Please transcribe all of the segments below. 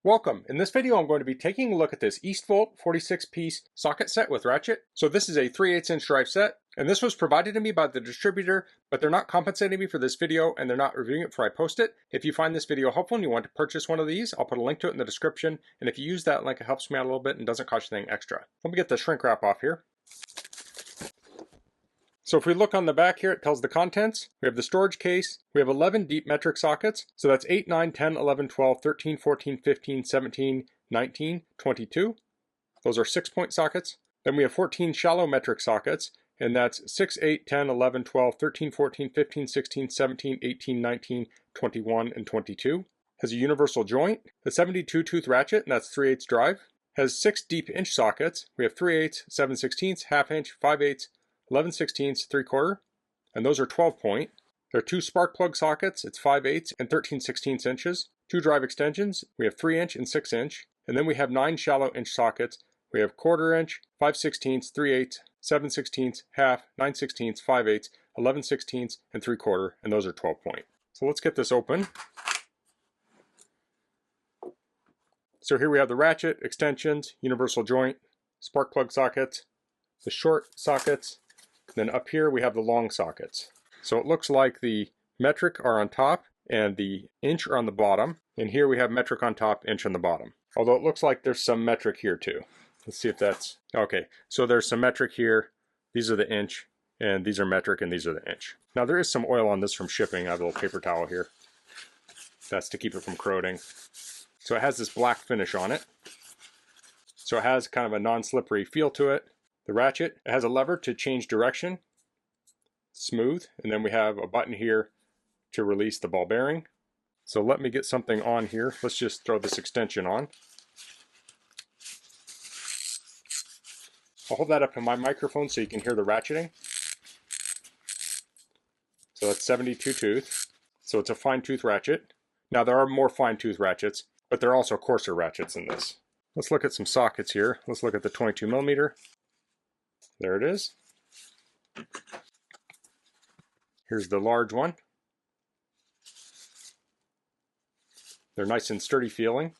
Welcome. In this video I'm going to be taking a look at this Eastvolt 46-piece socket set with Ratchet. So this is a 3/8 inch drive set, and this was provided to me by the distributor, but they're not compensating me for this video and they're not reviewing it before I post it. If you find this video helpful and you want to purchase one of these, I'll put a link to it in the description, and if you use that link it helps me out a little bit and doesn't cost you anything extra. Let me get the shrink wrap off here. So if we look on the back here, it tells the contents. We have the storage case. We have 11 deep metric sockets. So that's 8, 9, 10, 11, 12, 13, 14, 15, 17, 19, 22. Those are 6-point sockets. Then we have 14 shallow metric sockets, and that's 6, 8, 10, 11, 12, 13, 14, 15, 16, 17, 18, 19, 21, and 22. Has a universal joint, a 72 tooth ratchet, and that's 3/8 drive. Has 6 deep inch sockets. We have 3/8, 7/16, ½ inch, 5/8, 11/16, 3/4, and those are 12-point. There are 2 spark plug sockets, it's 5/8 and 13/16 inches. 2 drive extensions, we have 3-inch and 6-inch, and then we have 9 shallow inch sockets. We have 1/4 inch, 5/16, 3/8, 7/16, ½ 9/16, 5/8, 11/16, and 3/4, and those are 12-point. So let's get this open. So here we have the ratchet, extensions, universal joint, spark plug sockets, the short sockets. Then up here we have the long sockets. So it looks like the metric are on top and the inch are on the bottom. And here we have metric on top, inch on the bottom. Although it looks like there's some metric here too. Let's see if that's, okay. So there's some metric here. These are the inch, and these are metric, and these are the inch. Now there is some oil on this from shipping. I have a little paper towel here. That's to keep it from corroding. So it has this black finish on it. So it has kind of a non-slippery feel to it. The ratchet, it has a lever to change direction, smooth, and then we have a button here to release the ball bearing. So let me get something on here. Let's just throw this extension on. I'll hold that up to my microphone so you can hear the ratcheting. So that's 72 tooth. So it's a fine tooth ratchet. Now there are more fine tooth ratchets, but there are also coarser ratchets in this. Let's look at some sockets here. Let's look at the 22mm. There it is. Here's the large one. They're nice and sturdy feeling.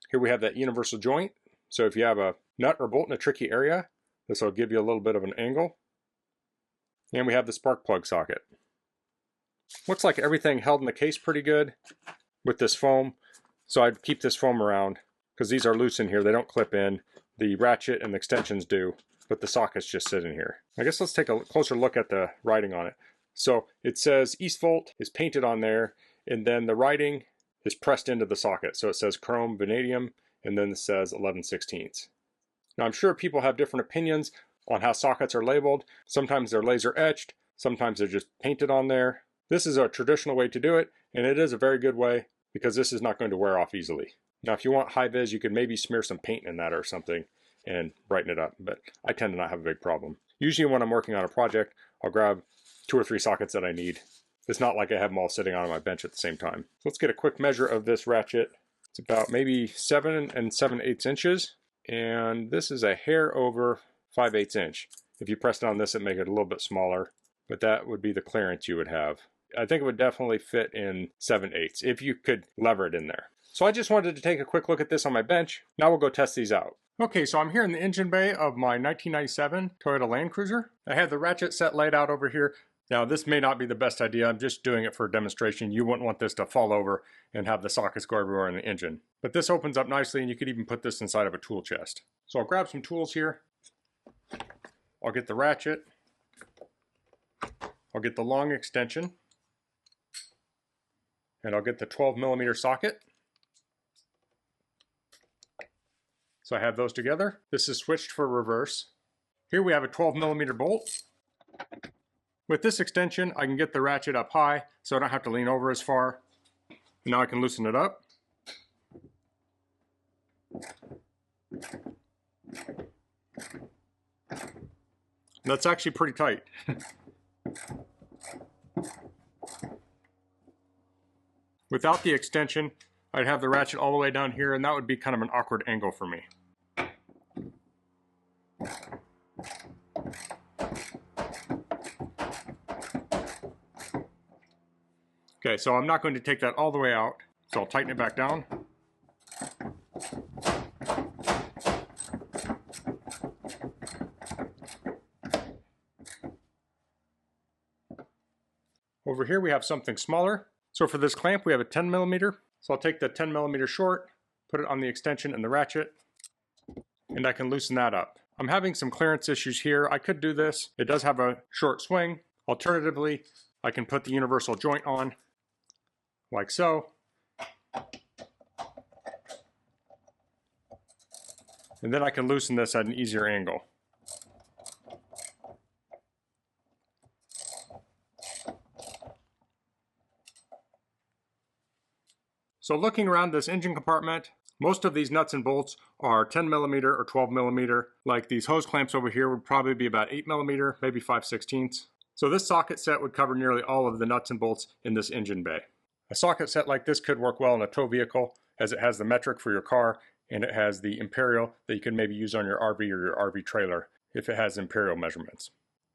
Here we have that universal joint. So if you have a nut or bolt in a tricky area, this will give you a little bit of an angle. And we have the spark plug socket. Looks like everything held in the case pretty good with this foam. So I'd keep this foam around because these are loose in here. They don't clip in. The ratchet and the extensions do, but the sockets just sit in here. I guess let's take a closer look at the writing on it. So it says Eastvolt is painted on there, and then the writing is pressed into the socket. So it says chrome vanadium, and then it says 11/16. Now I'm sure people have different opinions on how sockets are labeled. Sometimes they're laser etched, sometimes they're just painted on there. This is a traditional way to do it, and it is a very good way because this is not going to wear off easily. Now if you want high vis, you could maybe smear some paint in that or something and brighten it up, but I tend to not have a big problem. Usually when I'm working on a project, I'll grab 2 or 3 sockets that I need. It's not like I have them all sitting on my bench at the same time. So let's get a quick measure of this ratchet. It's about maybe 7 7/8 inches, and this is a hair over 5/8 inch. If you pressed on this, it'd make it a little bit smaller, but that would be the clearance you would have. I think it would definitely fit in 7/8 if you could lever it in there. So I just wanted to take a quick look at this on my bench. Now we'll go test these out. Okay, so I'm here in the engine bay of my 1997 Toyota Land Cruiser. I have the ratchet set laid out over here. Now this may not be the best idea. I'm just doing it for a demonstration. You wouldn't want this to fall over and have the sockets go everywhere in the engine. But this opens up nicely, and you could even put this inside of a tool chest. So I'll grab some tools here. I'll get the ratchet. I'll get the long extension. And I'll get the 12mm socket. So I have those together. This is switched for reverse. Here we have a 12mm bolt. With this extension, I can get the ratchet up high so I don't have to lean over as far. And now I can loosen it up. That's actually pretty tight. Without the extension, I'd have the ratchet all the way down here, and that would be kind of an awkward angle for me. Okay, so I'm not going to take that all the way out. So I'll tighten it back down. Over here we have something smaller. So for this clamp we have a 10mm. So I'll take the 10mm short, put it on the extension and the ratchet, and I can loosen that up. I'm having some clearance issues here. I could do this. It does have a short swing. Alternatively, I can put the universal joint on, like so. And then I can loosen this at an easier angle. So looking around this engine compartment, most of these nuts and bolts are 10mm or 12mm. Like these hose clamps over here would probably be about 8mm, maybe 5/16. So this socket set would cover nearly all of the nuts and bolts in this engine bay. A socket set like this could work well in a tow vehicle, as it has the metric for your car and it has the imperial that you can maybe use on your RV or your RV trailer if it has imperial measurements.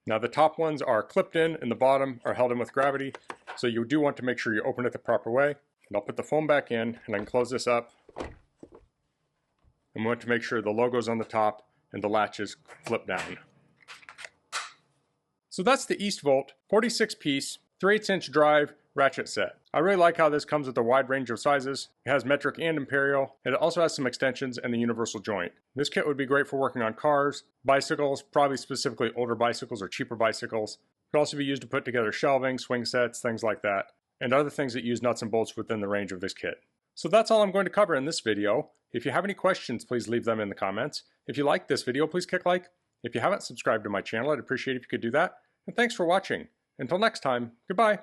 Now the top ones are clipped in and the bottom are held in with gravity, so you do want to make sure you open it the proper way. And I'll put the foam back in and I can close this up. And we want to make sure the logo's on the top and the latches flip down. So that's the Eastvolt 46-piece 3/8" drive ratchet set. I really like how this comes with a wide range of sizes. It has metric and imperial, and it also has some extensions and the universal joint. This kit would be great for working on cars, bicycles, probably specifically older bicycles or cheaper bicycles. It could also be used to put together shelving, swing sets, things like that, and other things that use nuts and bolts within the range of this kit. So that's all I'm going to cover in this video. If you have any questions, please leave them in the comments. If you liked this video, please click like. If you haven't subscribed to my channel, I'd appreciate it if you could do that. And thanks for watching. Until next time, goodbye.